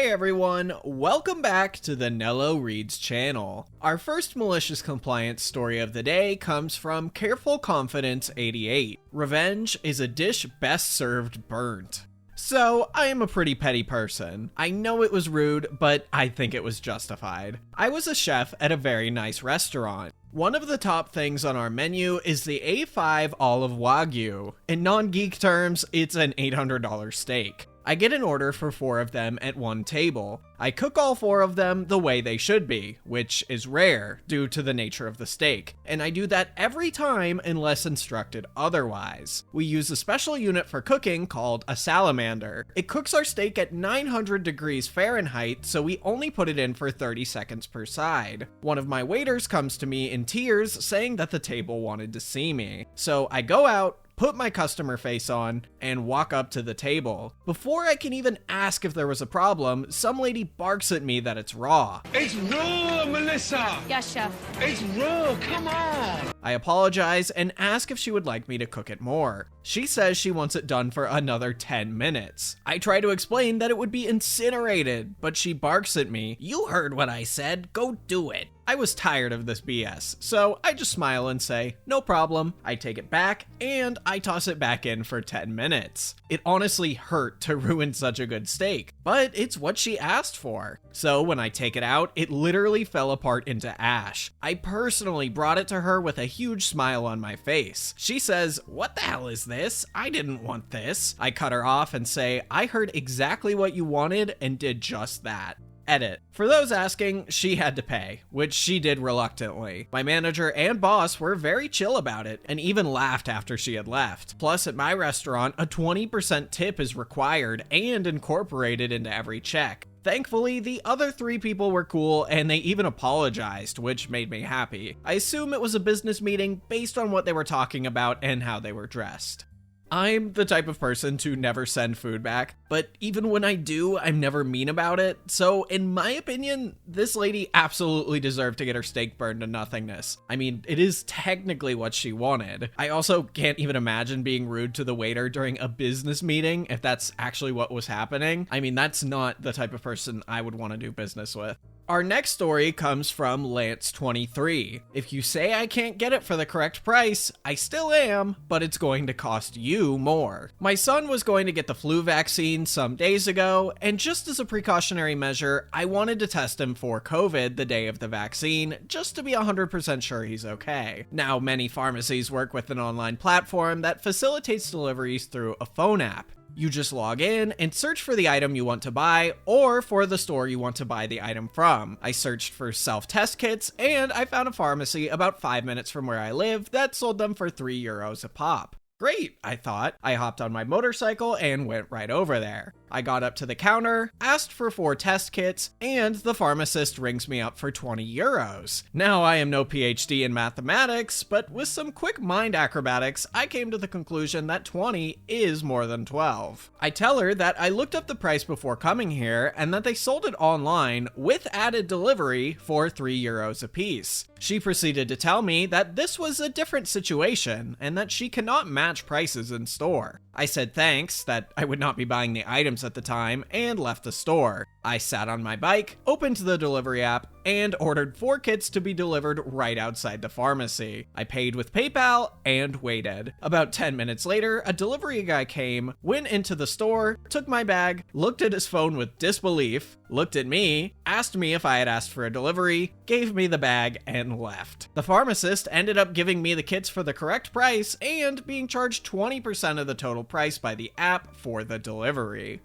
Hey everyone, welcome back to the Nello Reads channel. Our first malicious compliance story of the day comes from Careful Confidence 88. Revenge is a dish best served burnt. So, I am a pretty petty person. I know it was rude, but I think it was justified. I was a chef at a very nice restaurant. One of the top things on our menu is the A5 Olive Wagyu. In non-geek terms, it's an $800 steak. I get an order for 4 of them at one table. I cook all 4 of them the way they should be, which is rare due to the nature of the steak, and I do that every time unless instructed otherwise. We use a special unit for cooking called a salamander. It cooks our steak at 900 degrees Fahrenheit, so we only put it in for 30 seconds per side. One of my waiters comes to me in tears saying that the table wanted to see me. So I go out, put my customer face on, and walk up to the table. Before I can even ask if there was a problem, some lady barks at me that it's raw. It's raw, Melissa! Yes, chef. It's raw, come on! I apologize and ask if she would like me to cook it more. She says she wants it done for another 10 minutes. I try to explain that it would be incinerated, but she barks at me. You heard what I said, go do it. I was tired of this BS, so I just smile and say, no problem. I take it back, and I toss it back in for 10 minutes. It honestly hurt to ruin such a good steak, but it's what she asked for. So when I take it out, it literally fell apart into ash. I personally brought it to her with a huge smile on my face. She says, what the hell is this? I didn't want this. I cut her off and say, I heard exactly what you wanted and did just that. Edit. For those asking, she had to pay, which she did reluctantly. My manager and boss were very chill about it and even laughed after she had left. Plus, at my restaurant, a 20% tip is required and incorporated into every check. Thankfully, the other 3 people were cool and they even apologized, which made me happy. I assume it was a business meeting based on what they were talking about and how they were dressed. I'm the type of person to never send food back, but even when I do, I'm never mean about it. So in my opinion, this lady absolutely deserved to get her steak burned to nothingness. I mean, it is technically what she wanted. I also can't even imagine being rude to the waiter during a business meeting if that's actually what was happening. I mean, that's not the type of person I would want to do business with. Our next story comes from Lance23. If you say I can't get it for the correct price, I still am, but it's going to cost you more. My son was going to get the flu vaccine some days ago, and just as a precautionary measure, I wanted to test him for COVID the day of the vaccine, just to be 100% sure he's okay. Now, many pharmacies work with an online platform that facilitates deliveries through a phone app. You just log in and search for the item you want to buy or for the store you want to buy the item from. I searched for self-test kits and I found a pharmacy about 5 minutes from where I live that sold them for €3 a pop. Great, I thought. I hopped on my motorcycle and went right over there. I got up to the counter, asked for 4 test kits, and the pharmacist rings me up for €20. Now, I am no PhD in mathematics, but with some quick mind acrobatics, I came to the conclusion that 20 is more than 12. I tell her that I looked up the price before coming here and that they sold it online with added delivery for €3 a piece. She proceeded to tell me that this was a different situation and that she cannot match prices in store. I said thanks, that I would not be buying the items at the time, and left the store. I sat on my bike, opened the delivery app, and ordered 4 kits to be delivered right outside the pharmacy. I paid with PayPal and waited. About 10 minutes later, a delivery guy came, went into the store, took my bag, looked at his phone with disbelief, looked at me, asked me if I had asked for a delivery, gave me the bag, and left. The pharmacist ended up giving me the kits for the correct price and being charged 20% of the total price by the app for the delivery.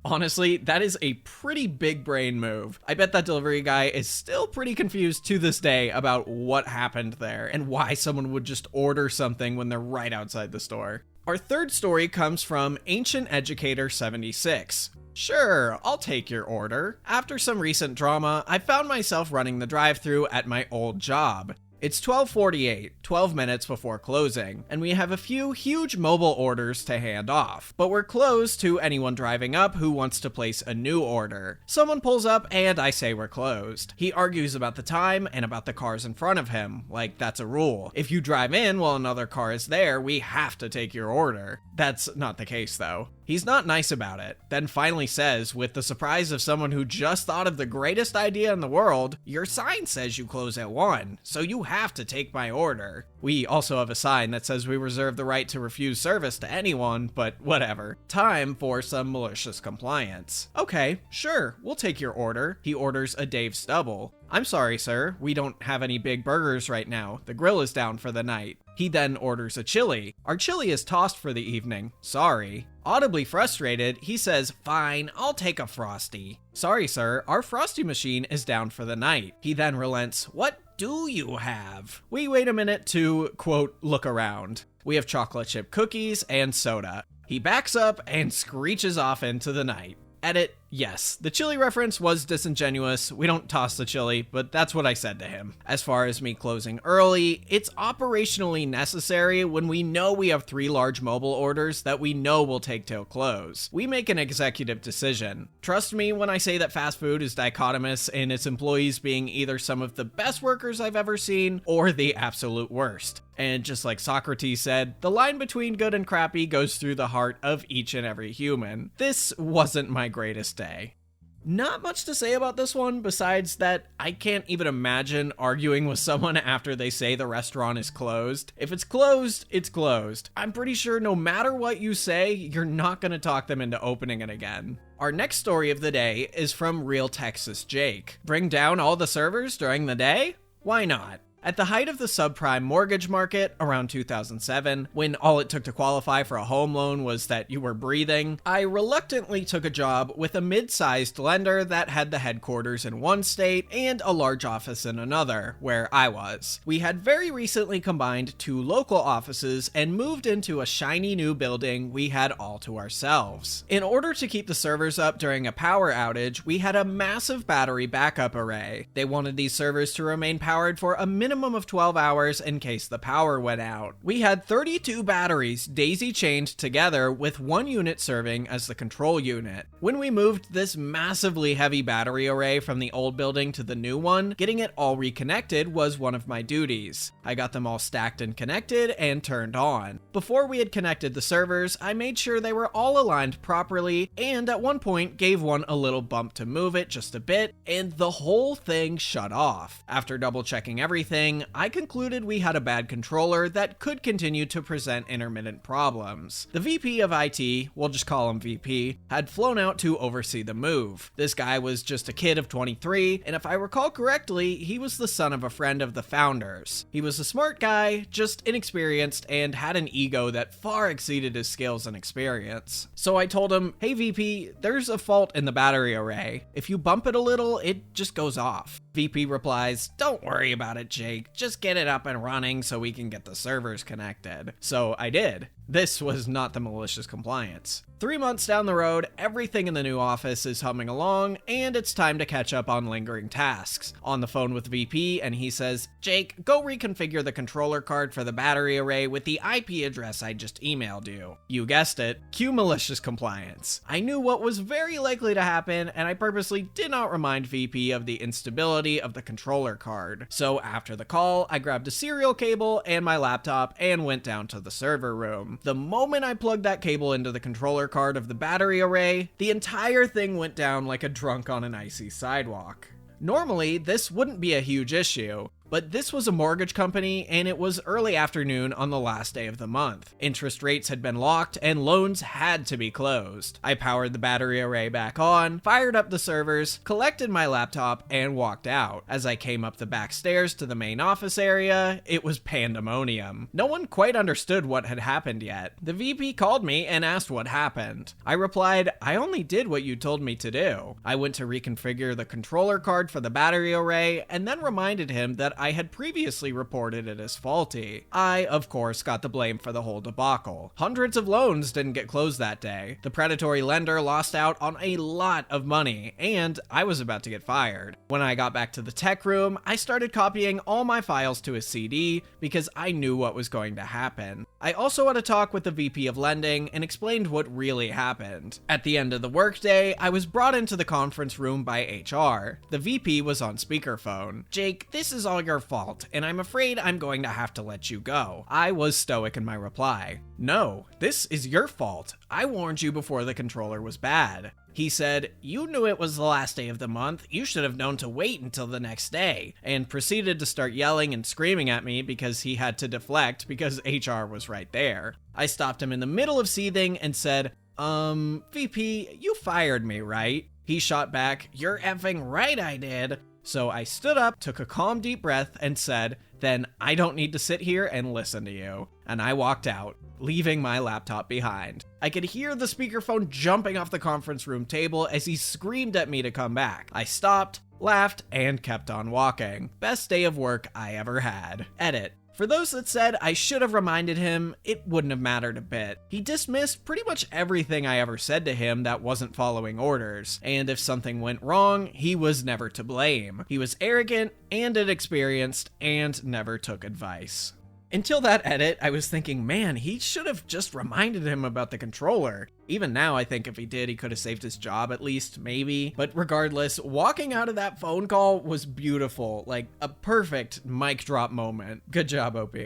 Honestly, that is a pretty big brain move. I bet that delivery guy is still pretty confused to this day about what happened there and why someone would just order something when they're right outside the store. Our third story comes from Ancient Educator 76. Sure, I'll take your order. After some recent drama, I found myself running the drive-thru at my old job. It's 12:48, 12 minutes before closing, and we have a few huge mobile orders to hand off, but we're closed to anyone driving up who wants to place a new order. Someone pulls up and I say we're closed. He argues about the time and about the cars in front of him, like that's a rule. If you drive in while another car is there, we have to take your order. That's not the case though. He's not nice about it, then finally says, with the surprise of someone who just thought of the greatest idea in the world, "Your sign says you close at 1, so you have to take my order." We also have a sign that says we reserve the right to refuse service to anyone, but whatever. Time for some malicious compliance. "Okay, sure, we'll take your order." He orders a Dave Stubble. "I'm sorry, sir, we don't have any big burgers right now. The grill is down for the night." He then orders a chili. "Our chili is tossed for the evening. Sorry." Audibly frustrated, he says, "Fine, I'll take a Frosty." "Sorry, sir, our Frosty machine is down for the night." He then relents, "What do you have?" We wait a minute to, quote, look around. We have chocolate chip cookies and soda. He backs up and screeches off into the night. Edit, yes, the chili reference was disingenuous. We don't toss the chili, but that's what I said to him. As far as me closing early, it's operationally necessary when we know we have 3 large mobile orders that we know will take till close. We make an executive decision. Trust me when I say that fast food is dichotomous in its employees being either some of the best workers I've ever seen or the absolute worst. And just like Socrates said, the line between good and crappy goes through the heart of each and every human. This wasn't my greatest day. Not much to say about this one besides that I can't even imagine arguing with someone after they say the restaurant is closed. If it's closed, it's closed. I'm pretty sure no matter what you say, you're not going to talk them into opening it again. Our next story of the day is from Real Texas Jake. Bring down all the servers during the day? Why not? At the height of the subprime mortgage market, around 2007, when all it took to qualify for a home loan was that you were breathing, I reluctantly took a job with a mid-sized lender that had the headquarters in one state and a large office in another, where I was. We had very recently combined 2 local offices and moved into a shiny new building we had all to ourselves. In order to keep the servers up during a power outage, we had a massive battery backup array. They wanted these servers to remain powered for a minimum of 12 hours in case the power went out. We had 32 batteries daisy-chained together with 1 unit serving as the control unit. When we moved this massively heavy battery array from the old building to the new one, getting it all reconnected was one of my duties. I got them all stacked and connected and turned on. Before we had connected the servers, I made sure they were all aligned properly and at one point gave one a little bump to move it just a bit and the whole thing shut off. After double checking everything, I concluded we had a bad controller that could continue to present intermittent problems. The VP of IT, we'll just call him VP, had flown out to oversee the move. This guy was just a kid of 23, and if I recall correctly, he was the son of a friend of the founders. He was a smart guy, just inexperienced, and had an ego that far exceeded his skills and experience. So I told him, "Hey VP, there's a fault in the battery array. If you bump it a little, it just goes off." VP replies, "Don't worry about it, Jake. Just get it up and running so we can get the servers connected." So I did. This was not the malicious compliance. 3 months down the road, everything in the new office is humming along, and it's time to catch up on lingering tasks. On the phone with VP, and he says, "Jake, go reconfigure the controller card for the battery array with the IP address I just emailed you." You guessed it, cue malicious compliance. I knew what was very likely to happen, and I purposely did not remind VP of the instability of the controller card. So after the call, I grabbed a serial cable and my laptop and went down to the server room. The moment I plugged that cable into the controller card of the battery array, the entire thing went down like a drunk on an icy sidewalk. Normally, this wouldn't be a huge issue, but this was a mortgage company and it was early afternoon on the last day of the month. Interest rates had been locked and loans had to be closed. I powered the battery array back on, fired up the servers, collected my laptop, and walked out. As I came up the back stairs to the main office area, it was pandemonium. No one quite understood what had happened yet. The VP called me and asked what happened. I replied, "I only did what you told me to do." I went to reconfigure the controller card for the battery array and then reminded him that I had previously reported it as faulty. I, of course, got the blame for the whole debacle. Hundreds of loans didn't get closed that day. The predatory lender lost out on a lot of money, and I was about to get fired. When I got back to the tech room, I started copying all my files to a CD because I knew what was going to happen. I also had a talk with the VP of lending and explained what really happened. At the end of the workday, I was brought into the conference room by HR. The VP was on speakerphone. "Jake, this is all your your fault, and I'm afraid I'm going to have to let you go. I was stoic in my reply. No, this is your fault. I warned you before the controller was bad. He said, you knew it was the last day of the month, you should have known to wait until the next day, and proceeded to start yelling and screaming at me because he had to deflect because HR was right there. I stopped him in the middle of seething and said, VP, you fired me, right? He shot back, you're effing right I did. So I stood up, took a calm deep breath, and said, then I don't need to sit here and listen to you. And I walked out, leaving my laptop behind. I could hear the speakerphone jumping off the conference room table as he screamed at me to come back. I stopped, laughed, and kept on walking. Best day of work I ever had. Edit. For those that said I should have reminded him, it wouldn't have mattered a bit. He dismissed pretty much everything I ever said to him that wasn't following orders, and if something went wrong, he was never to blame. He was arrogant and inexperienced and never took advice. Until that edit, I was thinking, man, he should have just reminded him about the controller. Even now, I think if he did, he could have saved his job at least, maybe. But regardless, walking out of that phone call was beautiful, like a perfect mic drop moment. Good job, OP.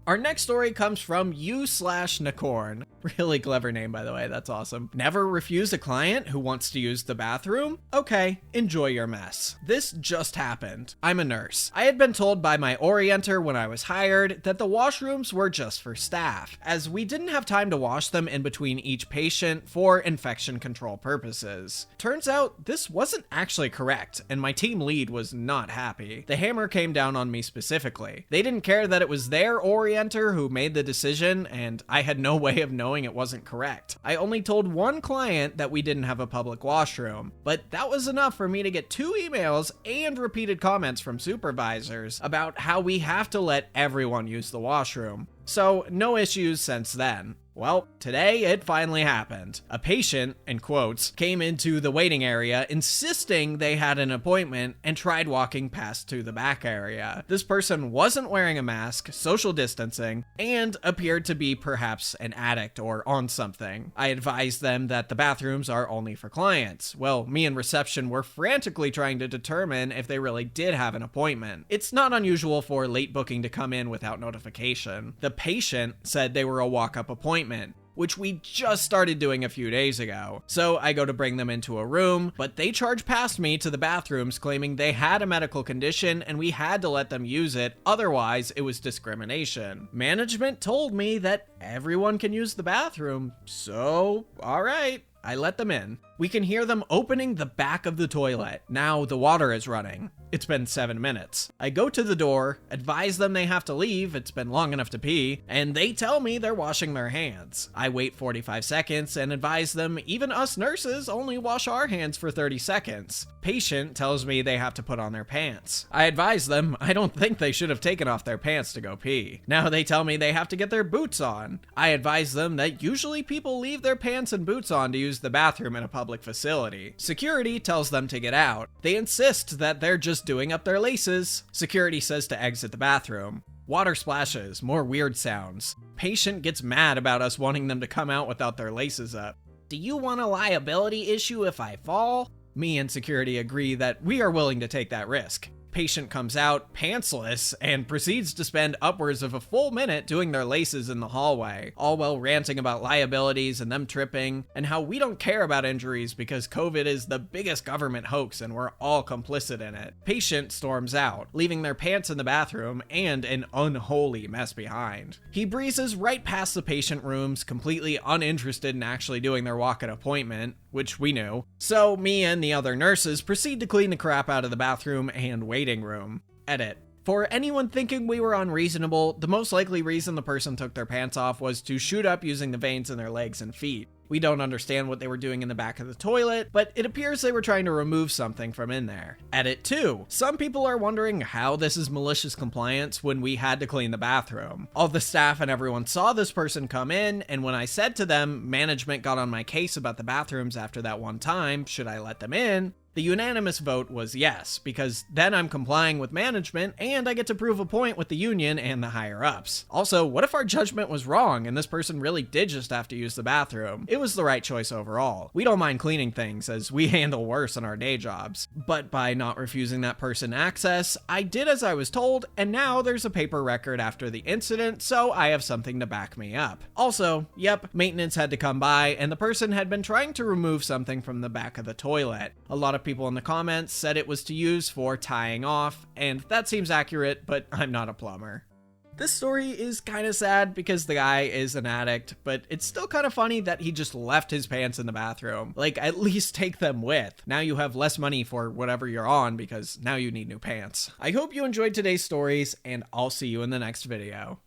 Our next story comes from u/Nakorn. Really clever name, by the way. That's awesome. Never refuse a client who wants to use the bathroom? Okay, enjoy your mess. This just happened. I'm a nurse. I had been told by my orienter when I was hired that the washrooms were just for staff, as we didn't have time to wash them in between each patient for infection control purposes. Turns out this wasn't actually correct, and my team lead was not happy. The hammer came down on me specifically. They didn't care that it was their orienter who made the decision, and I had no way of knowing it wasn't correct. I only told one client that we didn't have a public washroom, but that was enough for me to get 2 emails and repeated comments from supervisors about how we have to let everyone use the washroom. So no issues since then. Well, today it finally happened. A patient, in quotes, came into the waiting area insisting they had an appointment and tried walking past to the back area. This person wasn't wearing a mask, social distancing, and appeared to be perhaps an addict or on something. I advised them that the bathrooms are only for clients. Well, me and reception were frantically trying to determine if they really did have an appointment. It's not unusual for late booking to come in without notification. The patient said they were a walk-up appointment, which we just started doing a few days ago. So I go to bring them into a room, but they charge past me to the bathrooms claiming they had a medical condition and we had to let them use it, otherwise it was discrimination. Management told me that everyone can use the bathroom, so alright. I let them in. We can hear them opening the back of the toilet. Now the water is running. It's been 7 minutes. I go to the door, advise them they have to leave, it's been long enough to pee, and they tell me they're washing their hands. I wait 45 seconds and advise them even us nurses only wash our hands for 30 seconds. Patient tells me they have to put on their pants. I advise them I don't think they should have taken off their pants to go pee. Now they tell me they have to get their boots on. I advise them that usually people leave their pants and boots on to use the bathroom in a public facility. Security tells them to get out. They insist that they're just doing up their laces. Security says to exit the bathroom. Water splashes, more weird sounds. Patient gets mad about us wanting them to come out without their laces up. Do you want a liability issue if I fall? Me and security agree that we are willing to take that risk. Patient comes out pantsless and proceeds to spend upwards of a full minute doing their laces in the hallway, all while ranting about liabilities and them tripping, and how we don't care about injuries because COVID is the biggest government hoax and we're all complicit in it. Patient storms out, leaving their pants in the bathroom and an unholy mess behind. He breezes right past the patient rooms, completely uninterested in actually doing their walk-in appointment, which we knew. So me and the other nurses proceed to clean the crap out of the bathroom and waiting room. Edit. For anyone thinking we were unreasonable, the most likely reason the person took their pants off was to shoot up using the veins in their legs and feet. We don't understand what they were doing in the back of the toilet, but it appears they were trying to remove something from in there. Edit 2. Some people are wondering how this is malicious compliance when we had to clean the bathroom. All the staff and everyone saw this person come in, and when I said to them, management got on my case about the bathrooms after that one time, should I let them in? The unanimous vote was yes, because then I'm complying with management and I get to prove a point with the union and the higher ups. Also, what if our judgment was wrong and this person really did just have to use the bathroom? It was the right choice overall. We don't mind cleaning things as we handle worse in our day jobs. But by not refusing that person access, I did as I was told, and now there's a paper record after the incident, so I have something to back me up. Also, yep, maintenance had to come by and the person had been trying to remove something from the back of the toilet. A lot of people in the comments said it was to use for tying off, and that seems accurate, but I'm not a plumber. This story is kind of sad because the guy is an addict, but it's still kind of funny that he just left his pants in the bathroom. Like, at least take them with. Now you have less money for whatever you're on because now you need new pants. I hope you enjoyed today's stories, and I'll see you in the next video.